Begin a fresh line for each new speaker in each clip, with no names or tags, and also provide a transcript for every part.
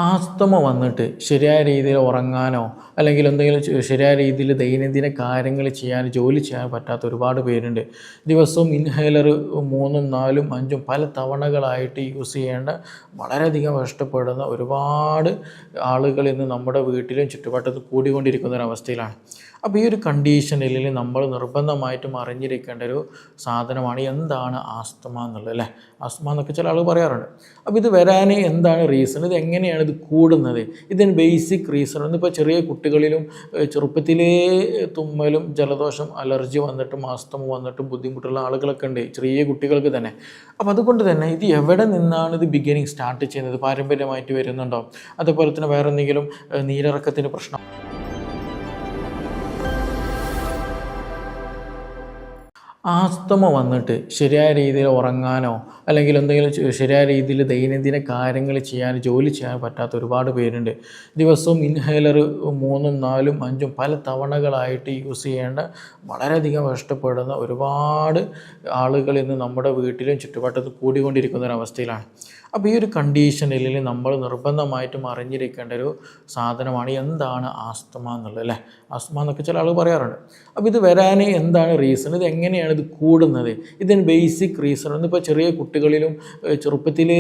Asthma വന്നിട്ട് ശരിയായ രീതിയിൽ ഉറങ്ങാനോ അല്ലെങ്കിൽ എന്തെങ്കിലും ശരിയായ രീതിയിൽ ദൈനംദിന കാര്യങ്ങൾ ചെയ്യാൻ ജോലി ചെയ്യാൻ പറ്റാത്ത ഒരുപാട് പേരുണ്ട്. ദിവസവും ഇൻഹേലർ 3, 4, 5 പല തവണകളായിട്ട് യൂസ് ചെയ്യേണ്ട വളരെയധികം കഷ്ടപ്പെടുന്ന ഒരുപാട് ആളുകൾ ഇന്ന് നമ്മുടെ വീട്ടിലും ചുറ്റുവട്ടത്തും കൂടിക്കൊണ്ടിരിക്കുന്ന ഒരവസ്ഥയിലാണ്. അപ്പോൾ ഈ ഒരു കണ്ടീഷനിൽ നമ്മൾ നിർബന്ധമായിട്ടും അറിഞ്ഞിരിക്കേണ്ട ഒരു സാധനമാണ് എന്താണ് ആസ്തമ എന്നുള്ളത് അല്ലേ. ആസ്തമ എന്നൊക്കെ ചില ആളുകൾ പറയാറുണ്ട്. അപ്പോൾ ഇത് വരാൻ എന്താണ് റീസൺ, ഇത് എങ്ങനെയാണ് ഇത് കൂടുന്നത്, ഇതിന് ബേസിക് റീസൺ. ഇന്നിപ്പോൾ ചെറിയ കുട്ടികളിലും ചെറുപ്പത്തിലേ തുമ്മലും ജലദോഷം അലർജി വന്നിട്ടും ആസ്തമ വന്നിട്ടും ബുദ്ധിമുട്ടുള്ള ആളുകളൊക്കെ ഉണ്ട്, ചെറിയ കുട്ടികൾക്ക് തന്നെ. അപ്പോൾ അതുകൊണ്ട് തന്നെ ഇത് എവിടെ നിന്നാണ് ഇത് ബിഗിനിങ് സ്റ്റാർട്ട് ചെയ്യുന്നത്, പാരമ്പര്യമായിട്ട് വരുന്നുണ്ടോ, അതുപോലെ തന്നെ വേറെ എന്തെങ്കിലും നീരിറക്കത്തിൻ്റെ പ്രശ്നം. ആസ്തമ വന്നിട്ട് ശരിയായ രീതിയിൽ ഉറങ്ങാനോ അല്ലെങ്കിൽ എന്തെങ്കിലും ശരിയായ രീതിയിൽ ദൈനംദിന കാര്യങ്ങൾ ചെയ്യാൻ ജോലി ചെയ്യാൻ പറ്റാത്ത ഒരുപാട് പേരുണ്ട്. ദിവസവും ഇൻഹേലർ 3, 4, 5 പല തവണകളായിട്ട് യൂസ് ചെയ്യേണ്ട വളരെയധികം കഷ്ടപ്പെടുന്ന ഒരുപാട് ആളുകൾ ഇന്ന് നമ്മുടെ വീട്ടിലും ചുറ്റുവട്ടത്തും കൂടിക്കൊണ്ടിരിക്കുന്ന ഒരവസ്ഥയിലാണ്. അപ്പോൾ ഈ ഒരു കണ്ടീഷനിൽ നമ്മൾ നിർബന്ധമായിട്ടും അറിഞ്ഞിരിക്കേണ്ട ഒരു സാധനമാണ് എന്താണ് ആസ്തമ എന്നുള്ളത് അല്ലേ. ആസ്തമ എന്നൊക്കെ ചില ആളുകൾ പറയാറുണ്ട്. അപ്പോൾ ഇത് വരാൻ എന്താണ് റീസൺ, ഇത് എങ്ങനെയാണ് ഇത് കൂടുന്നത്, ഇതിന് ബേസിക് റീസൺ. ഇന്നിപ്പോൾ ചെറിയ കുട്ടികളിലും ചെറുപ്പത്തിലേ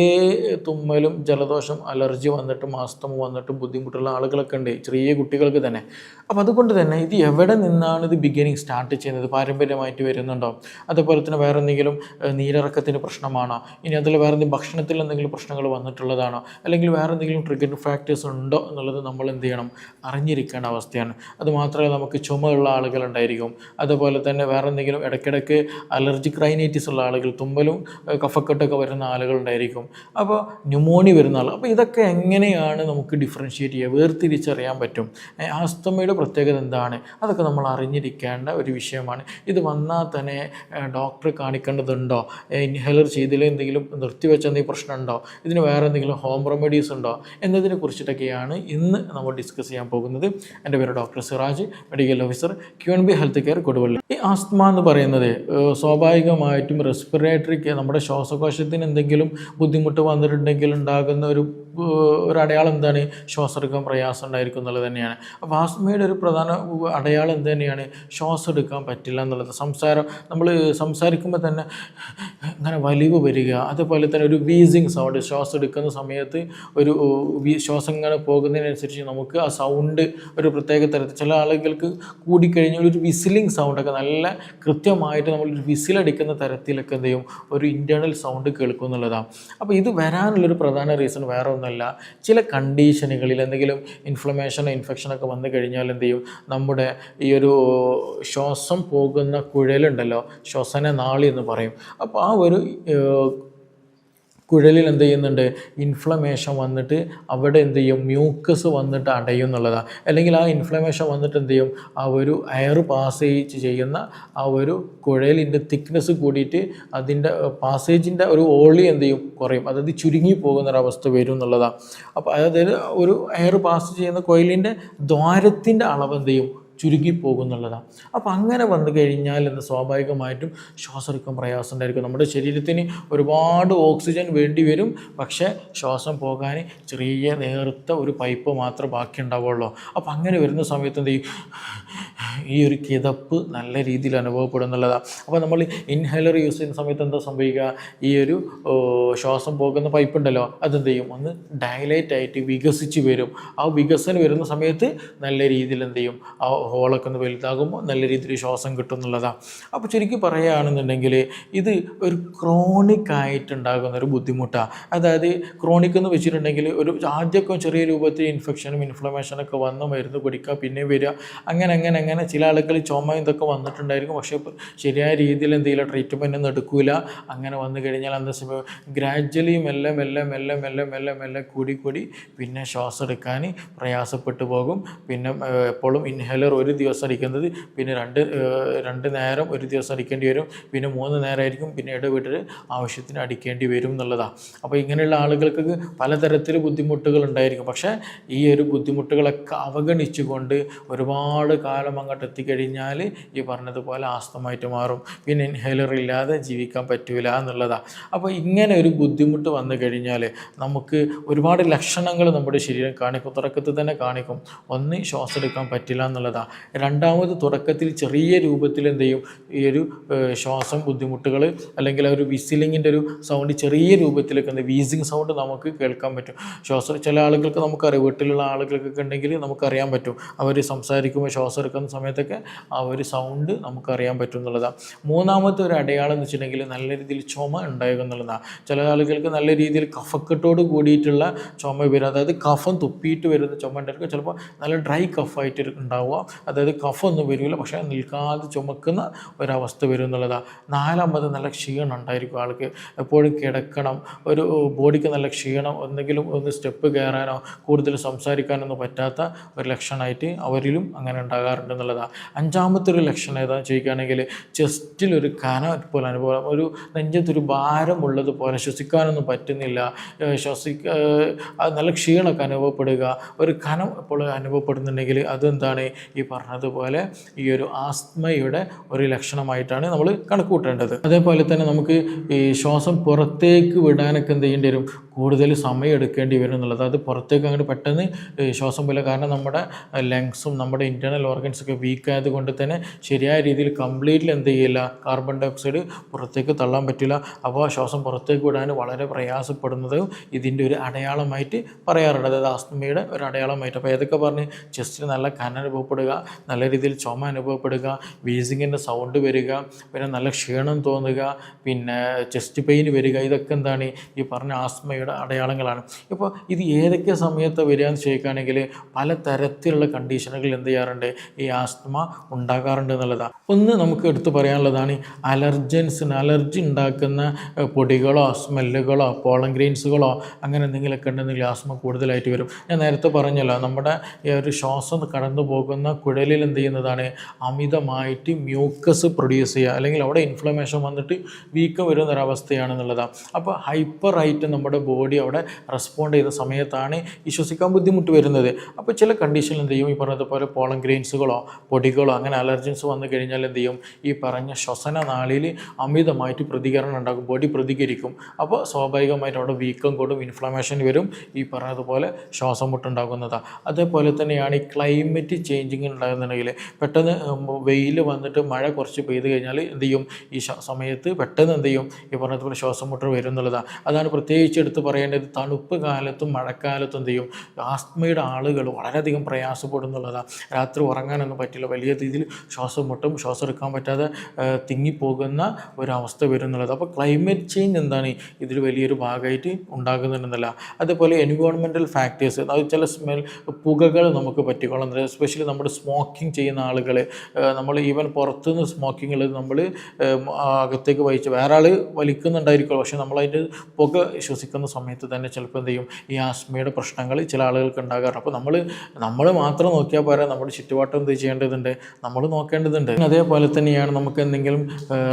തുമ്മലും ജലദോഷം അലർജി വന്നിട്ടും ആസ്തമ വന്നിട്ടും ബുദ്ധിമുട്ടുള്ള ആളുകളൊക്കെ ഉണ്ട്, ചെറിയ കുട്ടികൾക്ക് തന്നെ. അപ്പോൾ അതുകൊണ്ട് തന്നെ ഇത് എവിടെ നിന്നാണ് ഇത് ബിഗിനിങ് സ്റ്റാർട്ട് ചെയ്യുന്നത്, പാരമ്പര്യമായിട്ട് വരുന്നുണ്ടോ, അതുപോലെ തന്നെ വേറെ എന്തെങ്കിലും നീരിറക്കത്തിൻ്റെ പ്രശ്നമാണോ, ഇനി അതിൽ വേറെ എന്തെങ്കിലും ഭക്ഷണത്തിൽ എന്തെങ്കിലും പ്രശ്നങ്ങൾ വന്നിട്ടുള്ളതാണോ, അല്ലെങ്കിൽ വേറെ എന്തെങ്കിലും ട്രിഗറിങ് ഫാക്ടേഴ്സ് ഉണ്ടോ എന്നുള്ളത് നമ്മൾ എന്ത് ചെയ്യണം, അറിഞ്ഞിരിക്കേണ്ട അവസ്ഥയാണ്. അതുമാത്രമല്ല നമുക്ക് ചുമയുള്ള ആളുകളുണ്ടായിരിക്കും, അതുപോലെ തന്നെ വേറെ എന്തെങ്കിലും ഇടയ്ക്കിടയ്ക്ക് അലർജിക് റൈനൈറ്റിസ് ഉള്ള ആളുകൾ, തുമ്മലും കഫക്കെട്ടൊക്കെ വരുന്ന ആളുകളുണ്ടായിരിക്കും, അപ്പോൾ ന്യൂമോണിയ വരുന്ന ആൾ. അപ്പോൾ ഇതൊക്കെ എങ്ങനെയാണ് നമുക്ക് ഡിഫറൻഷ്യേറ്റ് ചെയ്യുക, വേർതിരിച്ചറിയാൻ പറ്റും. ആസ്തമയുടെ പ്രത്യേകത എന്താണ്, അതൊക്കെ നമ്മൾ അറിഞ്ഞിരിക്കേണ്ട ഒരു വിഷയമാണ്. ഇത് വന്നാൽ തന്നെ ഡോക്ടറെ കാണിക്കേണ്ടതുണ്ടോ, ഇൻഹേലർ ചെയ്തതിൽ എന്തെങ്കിലും നിർത്തിവെച്ച എന്തെങ്കിലും പ്രശ്നമുണ്ടോ, ഇതിന് വേറെ എന്തെങ്കിലും ഹോം റെമഡീസ് ഉണ്ടോ എന്നതിനെ കുറിച്ചിട്ടൊക്കെയാണ് ഇന്ന് നമ്മൾ ഡിസ്കസ് ചെയ്യാൻ പോകുന്നത്. എൻ്റെ പേര് doctor Siraj, medical officer, QNB health care, Koduvally. ഈ ആസ്തമ എന്ന് പറയുന്നത് സ്വാഭാവികമായിട്ടും റെസ്പിറേറ്ററി, നമ്മുടെ ശ്വാസകോശത്തിന് എന്തെങ്കിലും ബുദ്ധിമുട്ട് വന്നിട്ടുണ്ടെങ്കിൽ ഉണ്ടാകുന്ന ഒരു അടയാളം എന്താണ്, ശ്വാസം എടുക്കാൻ പ്രയാസം ഉണ്ടായിരിക്കും എന്നുള്ളത് തന്നെയാണ്. അപ്പോൾ ആസ്തമയുടെ ഒരു പ്രധാന അടയാളം എന്ത് തന്നെയാണ്, ശ്വാസം എടുക്കാൻ പറ്റില്ല എന്നുള്ളത്. നമ്മൾ സംസാരിക്കുമ്പോൾ തന്നെ അങ്ങനെ വലിവ് വരിക, അതുപോലെ തന്നെ ഒരു വീസിങ് സൗണ്ട്, ശ്വാസം എടുക്കുന്ന സമയത്ത് ഒരു ശ്വാസം ഇങ്ങനെ പോകുന്നതിനനുസരിച്ച് നമുക്ക് ആ സൗണ്ട് ഒരു പ്രത്യേക തരത്തിൽ, ചില ആളുകൾക്ക് കൂടിക്കഴിഞ്ഞാൽ ഒരു വിസിലിംഗ് സൗണ്ടൊക്കെ നല്ല കൃത്യമായിട്ട് നമ്മളൊരു വിസിലടിക്കുന്ന തരത്തിലൊക്കെ എന്ത് ചെയ്യും, ഒരു ഇൻറ്റേർണൽ സൗണ്ട് കേൾക്കും എന്നുള്ളതാണ്. അപ്പോൾ ഇത് വരാനുള്ളൊരു പ്രധാന റീസൺ വേറെ ഒന്നല്ല, ചില കണ്ടീഷനുകളിൽ എന്തെങ്കിലും ഇൻഫ്ലമേഷനോ ഇൻഫെക്ഷനൊക്കെ വന്നു കഴിഞ്ഞാൽ എന്ത് ചെയ്യും, നമ്മുടെ ഈ ഒരു ശ്വാസം പോകുന്ന കുഴലുണ്ടല്ലോ, ശ്വസന നാളി എന്ന് പറയും. അപ്പോൾ ആ ഒരു കുഴലിൽ എന്ത് ചെയ്യുന്നുണ്ട്, ഇൻഫ്ലമേഷൻ വന്നിട്ട് അവിടെ എന്ത് ചെയ്യും, മ്യൂക്കസ് വന്നിട്ട് അടയും എന്നുള്ളതാണ്. അല്ലെങ്കിൽ ആ ഇൻഫ്ലമേഷൻ വന്നിട്ട് എന്ത് ചെയ്യും, ആ ഒരു എയർ പാസേജ് ചെയ്യുന്ന ആ ഒരു കുഴലിൻ്റെ തിക്നെസ് കൂടിയിട്ട് അതിൻ്റെ പാസേജിൻ്റെ ഒരു ഓളി എന്ത് ചെയ്യും, കുറയും, അതായത് ചുരുങ്ങി പോകുന്നൊരവസ്ഥ വരും എന്നുള്ളതാണ്. അപ്പോൾ അതായത് ഒരു എയർ പാസ് ചെയ്യുന്ന കുഴലിൻ്റെ ദ്വാരത്തിൻ്റെ അളവ് എന്ത് ചെയ്യും, ചുരുങ്ങിപ്പോകുന്നുള്ളതാണ്. അപ്പോൾ അങ്ങനെ വന്നു കഴിഞ്ഞാൽ എന്ന് സ്വാഭാവികമായിട്ടും ശ്വാസം എടുക്കാൻ പ്രയാസം ഉണ്ടായിരിക്കും. നമ്മുടെ ശരീരത്തിന് ഒരുപാട് ഓക്സിജൻ വേണ്ടി വരും, പക്ഷേ ശ്വാസം പോകാൻ ചെറിയ നേർത്ത ഒരു പൈപ്പ് മാത്രമേ ബാക്കി ഉണ്ടാവുള്ളൂ. അപ്പോൾ അങ്ങനെ വരുന്ന സമയത്ത് എന്ത് ചെയ്യും, ഈ ഒരു കിതപ്പ് നല്ല രീതിയിൽ അനുഭവപ്പെടുന്നുള്ളതാണ്. അപ്പോൾ നമ്മൾ ഇൻഹേലർ യൂസ് ചെയ്യുന്ന സമയത്ത് എന്താ സംഭവിക്കുക, ഈ ഒരു ശ്വാസം പോകുന്ന പൈപ്പ് ഉണ്ടല്ലോ, അതെന്ത് ചെയ്യും, ഒന്ന് ഡയലേറ്റ് ആയിട്ട് വികസിച്ച് വരും. ആ വികസനം വരുന്ന സമയത്ത് നല്ല രീതിയിൽ എന്ത് ചെയ്യും, ആ ഹോളൊക്കെ ഒന്ന് വലുതാകുമ്പോൾ നല്ല രീതിയിൽ ശ്വാസം കിട്ടും എന്നുള്ളതാണ്. അപ്പോൾ ശരിക്കും പറയുകയാണെന്നുണ്ടെങ്കിൽ ഇത് ഒരു ക്രോണിക് ആയിട്ടുണ്ടാകുന്ന ഒരു ബുദ്ധിമുട്ടാണ്. അതായത് ക്രോണിക് എന്ന് വെച്ചിട്ടുണ്ടെങ്കിൽ ഒരു ആദ്യമൊക്കെ ചെറിയ രൂപത്തിൽ ഇൻഫെക്ഷനും ഇൻഫ്ലമേഷനൊക്കെ വന്ന് മരുന്ന് കുടിക്കുക, പിന്നെ വരിക, അങ്ങനെ ചില ആളുകൾ ചുമ ഇതൊക്കെ വന്നിട്ടുണ്ടായിരിക്കും, പക്ഷേ ശരിയായ രീതിയിൽ എന്തെങ്കിലും ട്രീറ്റ്മെൻ്റ് ഒന്നും എടുക്കില്ല. അങ്ങനെ വന്നു കഴിഞ്ഞാൽ എന്താ സംഭവം, ഗ്രാജ്വലി മെല്ലെ കൂടി പിന്നെ ശ്വാസം എടുക്കാൻ പ്രയാസപ്പെട്ടു പോകും. പിന്നെ എപ്പോഴും ഇൻഹേലർ ഒരു ദിവസം അടിക്കുന്നത്, പിന്നെ രണ്ട് നേരം ഒരു ദിവസം അടിക്കേണ്ടി വരും, പിന്നെ 3 നേരമായിരിക്കും, പിന്നെ ഇടവിട്ട് ആവശ്യത്തിന് അടിക്കേണ്ടി വരും എന്നുള്ളതാണ്. അപ്പോൾ ഇങ്ങനെയുള്ള ആളുകൾക്ക് പലതരത്തിൽ ബുദ്ധിമുട്ടുകൾ ഉണ്ടായിരിക്കും. പക്ഷേ ഈ ഒരു ബുദ്ധിമുട്ടുകളൊക്കെ അവഗണിച്ചുകൊണ്ട് ഒരുപാട് കാലം അങ്ങോട്ട് എത്തിക്കഴിഞ്ഞാൽ ഈ പറഞ്ഞതുപോലെ ആസ്തമായിട്ട് മാറും. പിന്നെ ഇൻഹേലർ ഇല്ലാതെ ജീവിക്കാൻ പറ്റൂല എന്നുള്ളതാണ്. അപ്പോൾ ഇങ്ങനെ ഒരു ബുദ്ധിമുട്ട് വന്നു കഴിഞ്ഞാൽ നമുക്ക് ഒരുപാട് ലക്ഷണങ്ങൾ നമ്മുടെ ശരീരം കാണിക്കും. തുടക്കത്തിൽ തന്നെ കാണിക്കും. ഒന്ന്, ശ്വാസം എടുക്കാൻ പറ്റില്ല എന്നുള്ളതാണ്. രണ്ടാമത്, തുടക്കത്തിൽ ചെറിയ രൂപത്തിൽ എന്ത് ചെയ്യും, ഈ ഒരു ശ്വാസം ബുദ്ധിമുട്ടുകൾ അല്ലെങ്കിൽ ഒരു വിസിലിങ്ങിൻ്റെ ഒരു സൗണ്ട് ചെറിയ രൂപത്തിലൊക്കെ എന്ത് വീസിങ് സൗണ്ട് നമുക്ക് കേൾക്കാൻ പറ്റും. ചില ആളുകൾക്ക് നമുക്കറിയാം, വീട്ടിലുള്ള ആളുകൾക്കൊക്കെ ഉണ്ടെങ്കിൽ നമുക്കറിയാൻ പറ്റും. അവർ സംസാരിക്കുമ്പോൾ ശ്വാസം എടുക്കുന്ന സമയത്തൊക്കെ ആ ഒരു സൗണ്ട് നമുക്കറിയാൻ പറ്റും എന്നുള്ളതാണ്. മൂന്നാമത്തെ ഒരു അടയാളം എന്ന് വെച്ചിട്ടുണ്ടെങ്കിൽ നല്ല രീതിയിൽ ചുമ ഉണ്ടാകുക എന്നുള്ളതാണ്. ചില ആളുകൾക്ക് നല്ല രീതിയിൽ കഫക്കെട്ടോട് കൂടിയിട്ടുള്ള ചുമ വരും. അതായത് കഫം തുപ്പിയിട്ട് വരുന്ന ചുമ ഉണ്ടായിരിക്കും. ചിലപ്പോൾ നല്ല ഡ്രൈ കഫായിട്ട് ഉണ്ടാവുക. അതായത് കഫമൊന്നും വരില്ല, പക്ഷേ നിൽക്കാതെ ചുമക്കുന്ന ഒരവസ്ഥ വരും എന്നുള്ളതാണ്. നാലാമത്, നല്ല ക്ഷീണം ഉണ്ടായിരിക്കും. ആൾക്ക് എപ്പോഴും കിടക്കണം, ഒരു ബോഡിക്ക് നല്ല ക്ഷീണം, എന്തെങ്കിലും ഒന്ന് സ്റ്റെപ്പ് കയറാനോ കൂടുതൽ സംസാരിക്കാനൊന്നും പറ്റാത്ത ഒരു ലക്ഷണമായിട്ട് അവരിലും അങ്ങനെ ഉണ്ടാകാറുണ്ട് എന്നുള്ളതാണ്. അഞ്ചാമത്തെ ഒരു ലക്ഷണം ഏതാണെന്ന് ചോദിക്കുകയാണെങ്കിൽ ചെസ്റ്റിലൊരു കനം പോലെ അനുഭവം, ഒരു നെഞ്ചത്തൊരു ഭാരമുള്ളത് പോലെ, ശ്വസിക്കാനൊന്നും പറ്റുന്നില്ല, നല്ല ക്ഷീണമൊക്കെ അനുഭവപ്പെടുക, ഒരു കനം എപ്പോഴും അനുഭവപ്പെടുന്നുണ്ടെങ്കിൽ അതെന്താണ്, ഈ പറഞ്ഞതുപോലെ ഈ ഒരു ആസ്മയുടെ ഒരു ലക്ഷണമായിട്ടാണ് നമ്മൾ കണക്ക് കൂട്ടേണ്ടത്. അതേപോലെ തന്നെ നമുക്ക് ഈ ശ്വാസം പുറത്തേക്ക് വിടാനൊക്കെ എന്ത് ചെയ്യേണ്ടി വരും, കൂടുതൽ സമയം എടുക്കേണ്ടി വരും എന്നുള്ളത്. അത് പുറത്തേക്ക് അങ്ങോട്ട് പെട്ടെന്ന് ശ്വാസം പോലെ, കാരണം നമ്മുടെ ലങ്സും നമ്മുടെ ഇൻറ്റേർണൽ ഓർഗൻസൊക്കെ വീക്ക് ആയതുകൊണ്ട് തന്നെ ശരിയായ രീതിയിൽ കംപ്ലീറ്റ്ലി എന്ത് ചെയ്യില്ല, കാർബൺ ഡൈ ഓക്സൈഡ് പുറത്തേക്ക് തള്ളാൻ പറ്റില്ല. അപ്പോൾ ശ്വാസം പുറത്തേക്ക് വിടാൻ വളരെ പ്രയാസപ്പെടുന്നത് ഇതിൻ്റെ ഒരു അടയാളമായിട്ട് പറയാറുണ്ട്. അതായത് ആസ്മയുടെ ഒരു അടയാളമായിട്ട്. അപ്പോൾ ഏതൊക്കെ പറഞ്ഞ്, ചെസ്റ്റിൽ നല്ല കനം അനുഭവപ്പെടുക, നല്ല രീതിയിൽ ചുമ അനുഭവപ്പെടുക, വീസിങ്ങിൻ്റെ സൗണ്ട് വരിക, പിന്നെ നല്ല ക്ഷീണം തോന്നുക, പിന്നെ ചെസ്റ്റ് പെയിൻ വരിക, ഇതൊക്കെ എന്താണ് ഈ പറഞ്ഞ ആസ്മയുടെ അടയാളങ്ങളാണ്. ഇപ്പോൾ ഇത് ഏതൊക്കെ സമയത്ത് വരിക എന്ന് ചോദിക്കുകയാണെങ്കിൽ പല തരത്തിലുള്ള കണ്ടീഷനുകൾ എന്ത് ചെയ്യാറുണ്ട്, ഈ ആസ്മ ഉണ്ടാകാറുണ്ട് എന്നുള്ളതാണ്. ഒന്ന് നമുക്ക് എടുത്തു പറയാനുള്ളതാണ് അലർജി ഉണ്ടാക്കുന്ന പൊടികളോ സ്മെല്ലുകളോ പോളൻ ഗ്രെയിൻസുകളോ അങ്ങനെ എന്തെങ്കിലുമൊക്കെ ഉണ്ടെങ്കിൽ ആസ്മ കൂടുതലായിട്ട് വരും. ഞാൻ നേരത്തെ പറഞ്ഞല്ലോ, നമ്മുടെ ഈ ഒരു ശ്വാസം കടന്നു പോകുന്ന കുഴലിൽ എന്ത് ചെയ്യുന്നതാണ്, അമിതമായിട്ട് മ്യൂക്കസ് പ്രൊഡ്യൂസ് ചെയ്യുക, അല്ലെങ്കിൽ അവിടെ ഇൻഫ്ലമേഷൻ വന്നിട്ട് വീക്കം വരുന്നൊരവസ്ഥയാണെന്നുള്ളതാണ്. അപ്പോൾ ഹൈപ്പറായിട്ട് നമ്മുടെ ബോഡി അവിടെ റെസ്പോണ്ട് ചെയ്യുന്ന സമയത്താണ് ഈ ശ്വസിക്കാൻ ബുദ്ധിമുട്ട് വരുന്നത്. അപ്പോൾ ചില കണ്ടീഷനിൽ എന്ത് ചെയ്യും, ഈ പറഞ്ഞതുപോലെ പോളൻ ഗ്രെയിൻസുകളോ പൊടികളോ അങ്ങനെ അലർജൻസ് വന്നു കഴിഞ്ഞാൽ എന്ത് ചെയ്യും, ഈ പറഞ്ഞ ശ്വസന നാളിൽ അമിതമായിട്ട് പ്രതികരണം ഉണ്ടാകും, ബോഡി പ്രതികരിക്കും. അപ്പോൾ സ്വാഭാവികമായിട്ട് അവിടെ വീക്കം കൂടും, ഇൻഫ്ലമേഷൻ വരും, ഈ പറഞ്ഞതുപോലെ ശ്വാസം മുട്ടുണ്ടാകുന്നതാണ്. അതേപോലെ തന്നെയാണ് ഈ ക്ലൈമറ്റ് ചേഞ്ചിങ് ഉണ്ടാകുന്നുണ്ടെങ്കിൽ, പെട്ടെന്ന് വെയിൽ വന്നിട്ട് മഴ കുറച്ച് പെയ്ത് കഴിഞ്ഞാൽ എന്ത് ചെയ്യും, ഈ സമയത്ത് പെട്ടെന്ന് എന്ത് ചെയ്യും, ഈ പറഞ്ഞതുപോലെ ശ്വാസം മുട്ടൽ വരും എന്നുള്ളതാണ്. അതാണ് പ്രത്യേകിച്ച് എടുത്ത് പറയേണ്ടത്. തണുപ്പ് കാലത്തും മഴക്കാലത്തും എന്ത് ചെയ്യും, ആസ്മയുടെ ആളുകൾ വളരെയധികം പ്രയാസപ്പെടുന്നുള്ളതാണ്. രാത്രി ഉറങ്ങാനൊന്നും പറ്റില്ല, വലിയ രീതിയിൽ ശ്വാസം മുട്ടും, ശ്വാസം എടുക്കാൻ പറ്റാതെ തിങ്ങിപ്പോകുന്ന ഒരവസ്ഥ വരുന്നുള്ളത്. അപ്പോൾ ക്ലൈമറ്റ് ചേഞ്ച് എന്താണ് ഇതിൽ വലിയൊരു ഭാഗമായിട്ട് ഉണ്ടാകുന്നുണ്ടെന്നല്ല. അതേപോലെ എൻവയോൺമെൻറ്റൽ ഫാക്ടേഴ്സ്, അത് ചില പുകകൾ നമുക്ക് പറ്റിക്കോളും. എസ്പെഷ്യലി നമ്മുടെ സ്മോക്കിംഗ് ചെയ്യുന്ന ആളുകൾ, നമ്മൾ ഈവൻ പുറത്തുനിന്ന് സ്മോക്കിംഗ് ഉള്ളത് നമ്മൾ അകത്തേക്ക് വലിച്ച് വേറെ ആൾ വലിക്കുന്നുണ്ടായിരിക്കുമല്ലോ, പക്ഷേ നമ്മളതിൻ്റെ പുക ശ്വസിക്കുന്ന സമയത്ത് തന്നെ ചിലപ്പോൾ എന്ത് ചെയ്യും, ഈ ആസ്മയുടെ പ്രശ്നങ്ങൾ ചില ആളുകൾക്ക് ഉണ്ടാകാറുണ്ട്. അപ്പോൾ നമ്മൾ മാത്രം നോക്കിയാൽ പോരാ, നമ്മുടെ ചുറ്റുപാട്ടം എന്ത് ചെയ്യേണ്ടതുണ്ട്, നമ്മൾ നോക്കേണ്ടതുണ്ട്. അതേപോലെ തന്നെയാണ് നമുക്ക് എന്തെങ്കിലും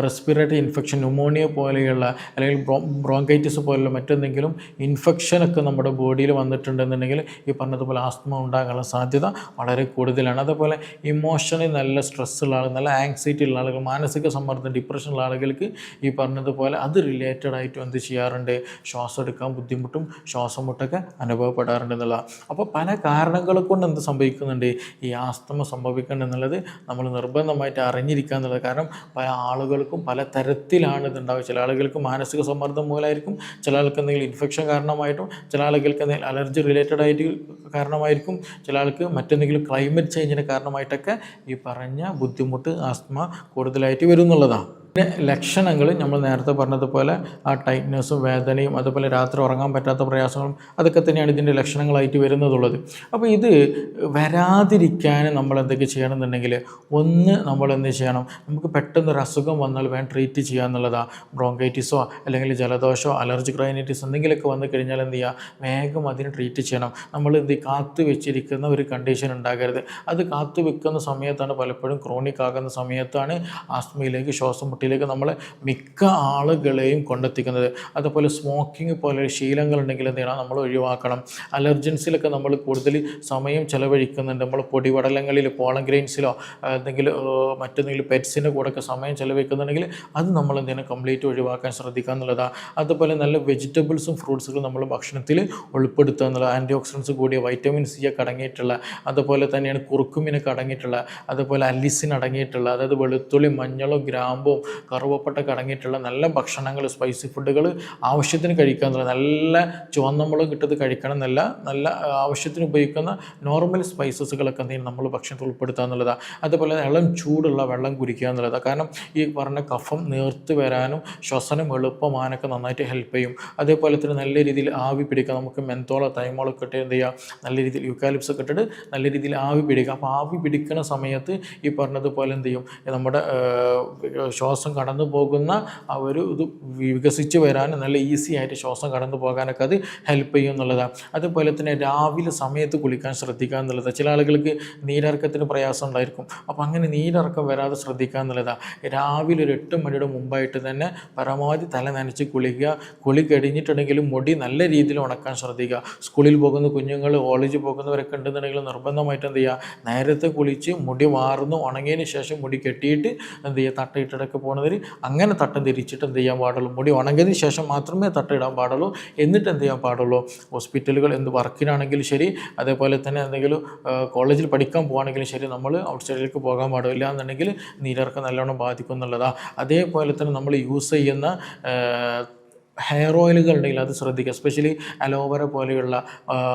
റെസ്പിറേറ്ററി ഇൻഫെക്ഷൻ, ന്യൂമോണിയ പോലെയുള്ള അല്ലെങ്കിൽ ബ്രോങ്കൈറ്റിസ് പോലുള്ള മറ്റെന്തെങ്കിലും ഇൻഫെക്ഷനൊക്കെ നമ്മുടെ ബോഡിയിൽ വന്നിട്ടുണ്ടെന്നുണ്ടെങ്കിൽ ഈ പറഞ്ഞതുപോലെ ആസ്മ ഉണ്ടാകാനുള്ള സാധ്യത വളരെ കൂടുതലാണ്. അതേപോലെ ഇമോഷണലി നല്ല സ്ട്രെസ്സുള്ള ആളുകൾ, നല്ല ആങ്സൈറ്റി ഉള്ള ആളുകൾ, മാനസിക സമ്മർദ്ദം, ഡിപ്രഷനുള്ള ആളുകൾക്ക് ഈ പറഞ്ഞതുപോലെ അത് റിലേറ്റഡ് ആയിട്ടും എന്ത് ചെയ്യാറുണ്ട്, ശ്വാസം എടുക്കാൻ ബുദ്ധിമുട്ടും ശ്വാസം മുട്ടൊക്കെ അനുഭവപ്പെടാറുണ്ട് എന്നുള്ളതാണ്. അപ്പോൾ പല കാരണങ്ങൾ കൊണ്ട് എന്ത് സംഭവിക്കുന്നുണ്ട്, ഈ ആസ്തമ സംഭവിക്കുന്നുണ്ടെന്നുള്ളത് നമ്മൾ നിർബന്ധമായിട്ട് അറിഞ്ഞിരിക്കുക എന്നുള്ളത്. കാരണം പല ആളുകൾക്കും പല തരത്തിലാണ് ഇതുണ്ടാവുക. ചില ആളുകൾക്ക് മാനസിക സമ്മർദ്ദം മൂലമായിരിക്കും, ചില ആൾക്ക് എന്തെങ്കിലും ഇൻഫെക്ഷൻ കാരണമായിട്ടും, ചില ആളുകൾക്ക് എന്തെങ്കിലും അലർജി റിലേറ്റഡ് ആയിട്ട് കാരണമായിരിക്കും, ചില ആൾക്ക് മറ്റെന്തെങ്കിലും ക്ലൈമറ്റ് ചേഞ്ചിന് കാരണമായിട്ടൊക്കെ ഈ പറഞ്ഞ ബുദ്ധിമുട്ട് ആസ്തമ കൂടുതലായിട്ട് വരും എന്നുള്ളതാണ്. പിന്നെ ലക്ഷണങ്ങൾ നമ്മൾ നേരത്തെ പറഞ്ഞതുപോലെ ആ ടൈറ്റ്നസ്സും വേദനയും അതുപോലെ രാത്രി ഉറങ്ങാൻ പറ്റാത്ത പ്രയാസങ്ങളും അതൊക്കെ തന്നെയാണ് ഇതിൻ്റെ ലക്ഷണങ്ങളായിട്ട് വരുന്നതുള്ളത്. അപ്പോൾ ഇത് വരാതിരിക്കാൻ നമ്മൾ എന്തൊക്കെ ചെയ്യണമെന്നുണ്ടെങ്കിൽ, ഒന്ന് നമ്മൾ എന്ത് ചെയ്യണം, നമുക്ക് പെട്ടെന്നൊരു അസുഖം വന്നാൽ വേണം ട്രീറ്റ് ചെയ്യുക എന്നുള്ളതാണ്. ബ്രോങ്കൈറ്റിസോ അല്ലെങ്കിൽ ജലദോഷമോ അലർജിക് റൈനൈറ്റിസ് എന്തെങ്കിലുമൊക്കെ വന്നു കഴിഞ്ഞാൽ എന്ത് ചെയ്യുക, വേഗം അതിന് ട്രീറ്റ് ചെയ്യണം. നമ്മൾ കാത്തു വെച്ചിരിക്കുന്ന ഒരു കണ്ടീഷൻ ഉണ്ടാകരുത്. അത് കാത്തു വെക്കുന്ന സമയത്താണ്, പലപ്പോഴും ക്രോണിക് ആകുന്ന സമയത്താണ് ആസ്മയിലേക്ക് ശ്വാസം മുട്ടി ബുദ്ധിമുട്ടിലേക്ക് നമ്മളെ മിക്ക ആളുകളെയും കൊണ്ടെത്തിക്കുന്നത്. അതുപോലെ സ്മോക്കിംഗ് പോലെ ശീലങ്ങളുണ്ടെങ്കിൽ എന്ത് ചെയ്യണം, നമ്മൾ ഒഴിവാക്കണം. അലർജൻസിലൊക്കെ നമ്മൾ കൂടുതൽ സമയം ചിലവഴിക്കുന്നുണ്ട്. നമ്മൾ പൊടിപടലങ്ങളിൽ പോളൻ ഗ്രെയിൻസിലോ എന്തെങ്കിലും മറ്റെന്തെങ്കിലും പെറ്റ്സിൻ്റെ കൂടെയൊക്കെ സമയം ചിലവഴിക്കുന്നുണ്ടെങ്കിൽ അത് നമ്മൾ എന്ത് ചെയ്യണം, കംപ്ലീറ്റ് ഒഴിവാക്കാൻ ശ്രദ്ധിക്കുക എന്നുള്ളതാണ്. അതുപോലെ നല്ല വെജിറ്റബിൾസും ഫ്രൂട്ട്സുകളും നമ്മൾ ഭക്ഷണത്തിൽ ഉൾപ്പെടുത്തുക എന്നുള്ളത്. ആൻറ്റി ഓക്സിഡൻസ് കൂടിയ വൈറ്റമിൻ സി ഒക്കെ അടങ്ങിയിട്ടുള്ള, അതുപോലെ തന്നെയാണ് കുറുക്കുമിനൊക്കെ അടങ്ങിയിട്ടുള്ള, അതുപോലെ അലിസിൻ അടങ്ങിയിട്ടുള്ള, അതായത് വെളുത്തുള്ളി, മഞ്ഞളും ഗ്രാമ്പും കറുവപ്പട്ടൊക്കെ അടങ്ങിയിട്ടുള്ള നല്ല ഭക്ഷണങ്ങൾ, സ്പൈസി ഫുഡുകൾ ആവശ്യത്തിന് കഴിക്കുക എന്നുള്ളത്. നല്ല ചുവന്നമുളക് കിട്ടത് കഴിക്കണം എന്നല്ല, നല്ല ആവശ്യത്തിന് ഉപയോഗിക്കുന്ന നോർമൽ സ്പൈസസുകളൊക്കെ എന്തെങ്കിലും നമ്മൾ ഭക്ഷണത്തിൽ ഉൾപ്പെടുത്തുക എന്നുള്ളതാണ്. അതുപോലെ ഇളം ചൂടുള്ള വെള്ളം കുടിക്കുക എന്നുള്ളതാണ്. കാരണം ഈ പറഞ്ഞ കഫം നേർത്ത് വരാനും ശ്വസനം എളുപ്പമാനൊക്കെ നന്നായിട്ട് ഹെൽപ്പ് ചെയ്യും. അതേപോലെ തന്നെ നല്ല രീതിയിൽ ആവി പിടിക്കുക. നമുക്ക് മെന്തോളോ തൈമോളൊക്കെ ഇട്ട് എന്ത് ചെയ്യുക, നല്ല രീതിയിൽ യൂക്കാലിപ്സ് ഒക്കെ ഇട്ടിട്ട് നല്ല രീതിയിൽ ആവി പിടിക്കുക. അപ്പോൾ ആവി പിടിക്കുന്ന സമയത്ത് ഈ പറഞ്ഞതുപോലെ എന്ത് ചെയ്യും, നമ്മുടെ ശ്വാസം കടന്നു പോകുന്ന ആ ഒരു ഇത് വികസിച്ച് വരാനും നല്ല ഈസി ആയിട്ട് ശ്വാസം കടന്നു പോകാനൊക്കെ അത് ഹെൽപ്പ് ചെയ്യും എന്നുള്ളതാണ്. അതുപോലെ തന്നെ രാവിലെ സമയത്ത് കുളിക്കാൻ ശ്രദ്ധിക്കുക എന്നുള്ളത്. ചില ആളുകൾക്ക് നീരിറക്കത്തിന് പ്രയാസം ഉണ്ടായിരിക്കും. അപ്പോൾ അങ്ങനെ നീരിറക്കം വരാതെ ശ്രദ്ധിക്കുക എന്നുള്ളതാണ്. രാവിലെ ഒരു 8 മണിയുടെ മുമ്പായിട്ട് തന്നെ പരമാവധി തല നനച്ച് കുളിക്കുക. കുളി കഴിഞ്ഞിട്ടുണ്ടെങ്കിലും മുടി നല്ല രീതിയിൽ ഉണക്കാൻ ശ്രദ്ധിക്കുക. സ്കൂളിൽ പോകുന്ന കുഞ്ഞുങ്ങൾ, കോളേജിൽ പോകുന്നവരൊക്കെ ഉണ്ടെന്നുണ്ടെങ്കിൽ നിർബന്ധമായിട്ട് എന്ത് ചെയ്യുക, നേരത്തെ കുളിച്ച് മുടി മാറുന്നു ഉണങ്ങിയതിന് ശേഷം മുടി കെട്ടിയിട്ട് എന്ത് ചെയ്യുക, തട്ടയിട്ടിടൊക്കെ പോകുന്നവർ അങ്ങനെ തട്ടം തിരിച്ചിട്ട് എന്ത് ചെയ്യാൻ പാടുള്ളൂ, മുടി ഉണങ്ങിയതിന് ശേഷം മാത്രമേ തട്ടയിടാൻ പാടുള്ളൂ. എന്നിട്ട് എന്ത് ചെയ്യാൻ പാടുള്ളൂ, ഹോസ്പിറ്റലുകൾ എന്ത് വർക്കിനാണെങ്കിലും ശരി, അതേപോലെ തന്നെ എന്തെങ്കിലും കോളേജിൽ പഠിക്കാൻ പോകുകയാണെങ്കിലും ശരി, നമ്മൾ ഔട്ട് സൈഡിലേക്ക് പോകാൻ പാടില്ല എന്നുണ്ടെങ്കിൽ നീരിറക്കം നല്ലോണം ബാധിക്കും എന്നുള്ളതാണ്. അതേപോലെ തന്നെ നമ്മൾ യൂസ് ചെയ്യുന്ന ഹെയർ ഓയിലുകൾ ഉണ്ടെങ്കിൽ അത് ശ്രദ്ധിക്കുക. എസ്പെഷ്യലി അലോവേര പോലെയുള്ള,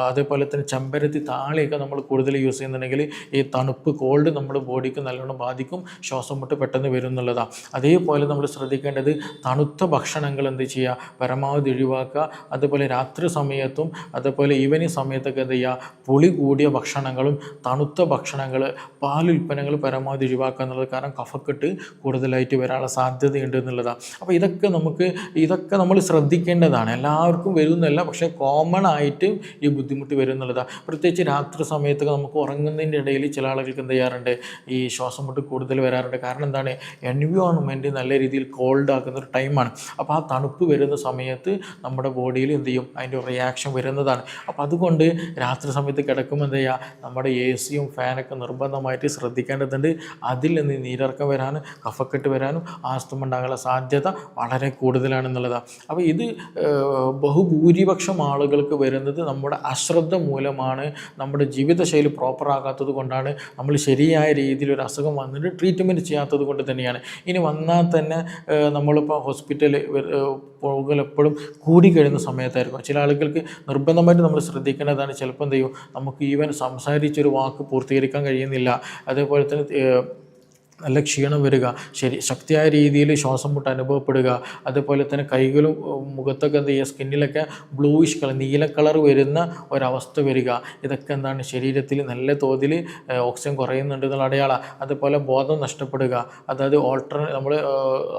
അതേപോലെ തന്നെ ചെമ്പരത്തി താളിയൊക്കെ നമ്മൾ കൂടുതൽ യൂസ് ചെയ്യുന്നുണ്ടെങ്കിൽ ഈ തണുപ്പ് കോൾഡ് നമ്മുടെ ബോഡിക്ക് നല്ലോണം ബാധിക്കും, ശ്വാസം മുട്ട് പെട്ടെന്ന് വരും എന്നുള്ളതാണ്. അതേപോലെ നമ്മൾ ശ്രദ്ധിക്കേണ്ടത് തണുത്ത ഭക്ഷണങ്ങൾ എന്ത് ചെയ്യുക, പരമാവധി ഒഴിവാക്കുക. അതുപോലെ രാത്രി സമയത്തും അതേപോലെ ഈവനിങ് സമയത്തൊക്കെ എന്ത് ചെയ്യുക, പുളി കൂടിയ ഭക്ഷണങ്ങളും തണുത്ത ഭക്ഷണങ്ങൾ, പാലുൽപ്പന്നങ്ങൾ പരമാവധി ഒഴിവാക്കുക എന്നുള്ളത്. കാരണം കഫക്കെട്ട് കൂടുതലായിട്ട് വരാനുള്ള സാധ്യതയുണ്ട് എന്നുള്ളതാണ്. അപ്പോൾ ഇതൊക്കെ നമ്മൾ ശ്രദ്ധിക്കേണ്ടതാണ്. എല്ലാവർക്കും വരുന്നല്ല, പക്ഷേ കോമൺ ആയിട്ട് ഈ ബുദ്ധിമുട്ട് വരും എന്നുള്ളതാണ്. പ്രത്യേകിച്ച് രാത്രി സമയത്തൊക്കെ നമുക്ക് ഉറങ്ങുന്നതിൻ്റെ ഇടയിൽ ചില ആളുകൾക്ക് എന്ത് ചെയ്യാറുണ്ട്, ഈ ശ്വാസം മുട്ട് കൂടുതൽ വരാറുണ്ട്. കാരണം എന്താണ്, എൻവിയോൺമെൻറ്റ് നല്ല രീതിയിൽ കോൾഡ് ആക്കുന്ന ഒരു ടൈമാണ്. അപ്പോൾ ആ തണുപ്പ് വരുന്ന സമയത്ത് നമ്മുടെ ബോഡിയിൽ എന്ത് ചെയ്യും, അതിൻ്റെ റിയാക്ഷൻ വരുന്നതാണ്. അപ്പോൾ അതുകൊണ്ട് രാത്രി സമയത്ത് കിടക്കുമ്പോൾ എന്ത് ചെയ്യുക, നമ്മുടെ AC-യും ഫാനൊക്കെ നിർബന്ധമായിട്ട് ശ്രദ്ധിക്കേണ്ടതുണ്ട്. അതിൽ നിന്ന് നീരിറക്കം വരാനും കഫക്കെട്ട് വരാനും ആസ്തമ ഉണ്ടാകാനുള്ള സാധ്യത വളരെ കൂടുതലാണെന്നുള്ളതാണ്. അപ്പോൾ ഇത് ബഹുഭൂരിപക്ഷം ആളുകൾക്ക് വരുന്നത് നമ്മുടെ അശ്രദ്ധ മൂലമാണ്, നമ്മുടെ ജീവിതശൈലി പ്രോപ്പറാകാത്തത് കൊണ്ടാണ്, നമ്മൾ ശരിയായ രീതിയിൽ ഒരു അസുഖം വന്നിട്ട് ട്രീറ്റ്മെൻറ്റ് ചെയ്യാത്തത് കൊണ്ട് തന്നെയാണ്. ഇനി വന്നാൽ തന്നെ നമ്മളിപ്പോൾ ഹോസ്പിറ്റലിൽ പോകൽ എപ്പോഴും കൂടിക്കഴിയുന്ന സമയത്തായിരിക്കും. ചില ആളുകൾക്ക് നിർബന്ധമായിട്ട് നമ്മൾ ശ്രദ്ധിക്കേണ്ടതാണ്. ചിലപ്പോൾ എന്ത് ചെയ്യും, നമുക്ക് ഈവൻ സംസാരിച്ചൊരു വാക്ക് പൂർത്തീകരിക്കാൻ കഴിയുന്നില്ല. അതേപോലെ തന്നെ നല്ല ക്ഷീണം വരിക, ശക്തിയായ രീതിയിൽ ശ്വാസം മുട്ട് അനുഭവപ്പെടുക. അതുപോലെ തന്നെ കൈകളും മുഖത്തൊക്കെ എന്ത് ചെയ്യുക, സ്കിന്നിലൊക്കെ ബ്ലൂയിഷ് കളർ, നീല കളർ വരുന്ന ഒരവസ്ഥ വരിക. ഇതൊക്കെ എന്താണ്, ശരീരത്തിൽ നല്ല തോതിൽ ഓക്സിജൻ കുറയുന്നുണ്ട് എന്നുള്ള അടയാളം. അതുപോലെ ബോധം നഷ്ടപ്പെടുക, അതായത് നമ്മൾ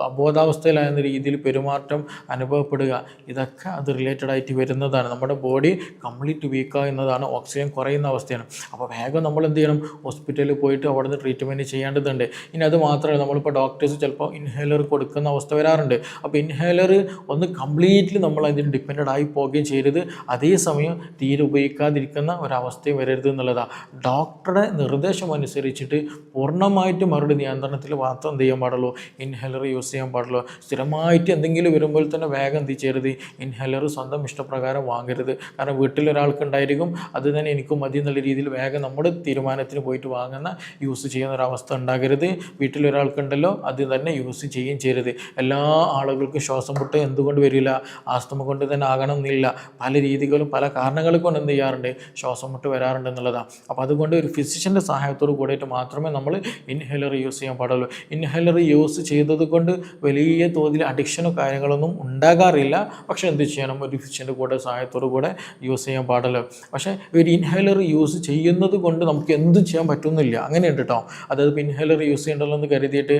അബോധാവസ്ഥയിലാകുന്ന രീതിയിൽ പെരുമാറ്റം അനുഭവപ്പെടുക. ഇതൊക്കെ അത് റിലേറ്റഡ് ആയിട്ട് വരുന്നതാണ്. നമ്മുടെ ബോഡി കംപ്ലീറ്റ് വീക്കാകുന്നതാണ്, ഓക്സിജൻ കുറയുന്ന അവസ്ഥയാണ്. അപ്പോൾ വേഗം നമ്മൾ എന്ത് ചെയ്യണം, ഹോസ്പിറ്റലിൽ പോയിട്ട് അവിടെ നിന്ന് ട്രീറ്റ്മെൻറ്റ് ചെയ്യേണ്ടതുണ്ട്. ഇനി അത് മാത്രമല്ല, നമ്മളിപ്പോൾ ഡോക്ടേഴ്സ് ചിലപ്പോൾ ഇൻഹേലർ കൊടുക്കുന്ന അവസ്ഥ വരാറുണ്ട്. അപ്പോൾ ഇൻഹേലർ ഒന്ന് കംപ്ലീറ്റ്ലി നമ്മൾ അതിന് ഡിപ്പെൻഡഡ് ആയി പോവുകയും ചെയ്യരുത്, അതേസമയം തീരെ ഉപയോഗിക്കാതിരിക്കുന്ന ഒരവസ്ഥയും വരരുത് എന്നുള്ളതാണ്. ഡോക്ടറുടെ നിർദ്ദേശം അനുസരിച്ചിട്ട് പൂർണ്ണമായിട്ടും അവരുടെ നിയന്ത്രണത്തിൽ മാത്രം എന്ത് ചെയ്യാൻ പാടുള്ളൂ, ഇൻഹേലർ യൂസ് ചെയ്യാൻ പാടുള്ളൂ. സ്ഥിരമായിട്ട് എന്തെങ്കിലും വരുമ്പോൾ തന്നെ വേഗം എന്ത് ചെയ്യരുത്, ഇൻഹേലർ സ്വന്തം ഇഷ്ടപ്രകാരം വാങ്ങരുത്. കാരണം വീട്ടിലൊരാൾക്ക് ഉണ്ടായിരിക്കും, അത് തന്നെ എനിക്കും മതി എന്നുള്ള രീതിയിൽ വേഗം നമ്മുടെ തീരുമാനത്തിന് പോയിട്ട് വാങ്ങുന്ന യൂസ് ചെയ്യുന്ന ഒരവസ്ഥ ഉണ്ടാകരുത്. വീട്ടിലൊരാൾക്കുണ്ടല്ലോ അത് തന്നെ യൂസ് ചെയ്യുകയും ചെയ്യരുത്. എല്ലാ ആളുകൾക്കും ശ്വാസം മുട്ട് എന്തുകൊണ്ട് വരില്ല, ആസ്തമ കൊണ്ട് തന്നെ ആകണം എന്നില്ല. പല രീതികളും പല കാരണങ്ങൾ കൊണ്ട് എന്ത് ചെയ്യാറുണ്ട്, ശ്വാസം മുട്ട് വരാറുണ്ട് എന്നുള്ളതാണ്. അപ്പോൾ അതുകൊണ്ട് ഒരു ഫിസിഷ്യൻ്റെ സഹായത്തോട് കൂടിയിട്ട് മാത്രമേ നമ്മൾ ഇൻഹേലർ യൂസ് ചെയ്യാൻ പാടുള്ളൂ. ഇൻഹേലർ യൂസ് ചെയ്തത് കൊണ്ട് വലിയ തോതിൽ അഡിക്ഷനോ കാര്യങ്ങളൊന്നും ഉണ്ടാകാറില്ല. പക്ഷേ എന്ത് ചെയ്യണം, ഒരു ഫിസിഷ്യൻ്റെ കൂടെ സഹായത്തോടു കൂടെ യൂസ് ചെയ്യാൻ പാടുള്ളൂ. പക്ഷേ ഒരു ഇൻഹേലർ യൂസ് ചെയ്യുന്നത് കൊണ്ട് നമുക്ക് എന്തും ചെയ്യാൻ പറ്റുന്നില്ല, അങ്ങനെയുണ്ട് കേട്ടോ. അതായത് ഇൻഹേലർ യൂസ് ചെയ്യണ്ടല്ലോ എന്ന് കരുതിയിട്ട്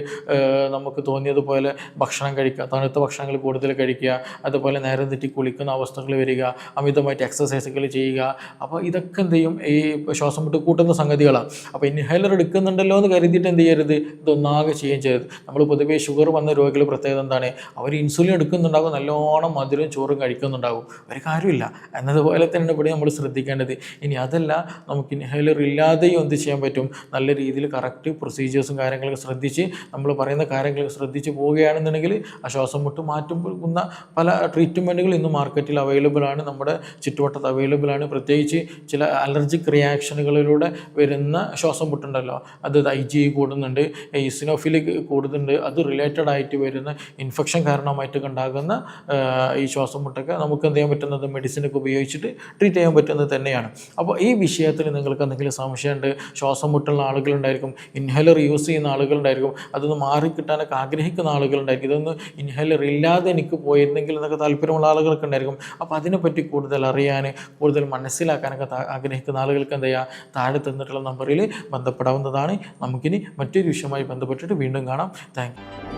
നമുക്ക് തോന്നിയതുപോലെ ഭക്ഷണം കഴിക്കുക, തണുത്ത ഭക്ഷണങ്ങൾ കൂടുതൽ കഴിക്കുക, അതുപോലെ നേരം തെറ്റി കുളിക്കുന്ന അവസ്ഥകൾ വരിക, അമിതമായിട്ട് എക്സസൈസുകൾ ചെയ്യുക. അപ്പോൾ ഇതൊക്കെ എന്ത് ചെയ്യും, ഈ ശ്വാസം മുട്ട് കൂട്ടുന്ന സംഗതികളാണ്. അപ്പോൾ ഇൻഹേലർ എടുക്കുന്നുണ്ടല്ലോ എന്ന് കരുതിയിട്ട് എന്ത് ചെയ്യരുത്, ഇതൊന്നാകെ ചെയ്യുകയും ചെയ്യരുത്. നമ്മൾ പൊതുവേ ഷുഗർ വന്ന രോഗികൾ പ്രത്യേകത എന്താണ്, അവർ ഇൻസുലിൻ എടുക്കുന്നുണ്ടാകും, നല്ലോണം മധുരം ചോറും കഴിക്കുന്നുണ്ടാകും, ഒരു കാര്യമില്ല എന്നതുപോലെ തന്നെ ഇവിടെ നമ്മൾ ശ്രദ്ധിക്കേണ്ടത്. ഇനി അതല്ല, നമുക്ക് ഇൻഹേലർ ഇല്ലാതെയും എന്ത് ചെയ്യാൻ പറ്റും, നല്ല രീതിയിൽ കറക്റ്റ് പ്രൊസീജിയേഴ്സും കാര്യങ്ങളൊക്കെ ശ്രദ്ധിച്ച് നമ്മൾ പറയുന്ന കാര്യങ്ങളൊക്കെ ശ്രദ്ധിച്ച് പോവുകയാണെന്നുണ്ടെങ്കിൽ ആ ശ്വാസം മുട്ട് മാറ്റുന്ന പല ട്രീറ്റ്മെൻറ്റുകൾ ഇന്ന് മാർക്കറ്റിൽ അവൈലബിൾ ആണ്, നമ്മുടെ ചുറ്റുവട്ടത്ത് അവൈലബിൾ ആണ്. പ്രത്യേകിച്ച് ചില അലർജിക് റിയാക്ഷനുകളിലൂടെ വരുന്ന ശ്വാസം മുട്ടുണ്ടല്ലോ, അത് IgE കൂടുന്നുണ്ട്, ഈസിനോഫിലിക് കൂടുന്നുണ്ട്, അത് റിലേറ്റഡ് ആയിട്ട് വരുന്ന ഇൻഫെക്ഷൻ കാരണമായിട്ടൊക്കെ ഉണ്ടാകുന്ന ഈ ശ്വാസം മുട്ടൊക്കെ നമുക്ക് എന്ത് ചെയ്യാൻ പറ്റുന്നത്, മെഡിസിനൊക്കെ ഉപയോഗിച്ചിട്ട് ട്രീറ്റ് ചെയ്യാൻ പറ്റുന്നത് തന്നെയാണ്. അപ്പോൾ ഈ വിഷയത്തിൽ നിങ്ങൾക്ക് എന്തെങ്കിലും സംശയമുണ്ട്, ശ്വാസം മുട്ടുള്ള ആളുകളുണ്ടായിരിക്കും, ഇൻഹേലർ യൂസ് ചെയ്യുന്ന ആളുകളുണ്ടായിരിക്കും, അതൊന്ന് മാറിക്കിട്ടാനൊക്കെ ആഗ്രഹിക്കുന്ന ആളുകളുണ്ടായിരിക്കും, ഇതൊന്ന് ഇൻഹേലർ ഇല്ലാതെ എനിക്ക് പോയിരുന്നെങ്കിൽ എന്നൊക്കെ താല്പര്യമുള്ള ആളുകൾക്ക് ഉണ്ടായിരിക്കും. അപ്പോൾ അതിനെപ്പറ്റി കൂടുതൽ അറിയാൻ, കൂടുതൽ മനസ്സിലാക്കാനൊക്കെ ആഗ്രഹിക്കുന്ന ആളുകൾക്ക് എന്ത് ചെയ്യുക, താഴെ തന്നിട്ടുള്ള നമ്പറിൽ ബന്ധപ്പെടാവുന്നതാണ്. നമുക്കിനി മറ്റൊരു വിഷയവുമായി ബന്ധപ്പെട്ടിട്ട് വീണ്ടും കാണാം. Thank you.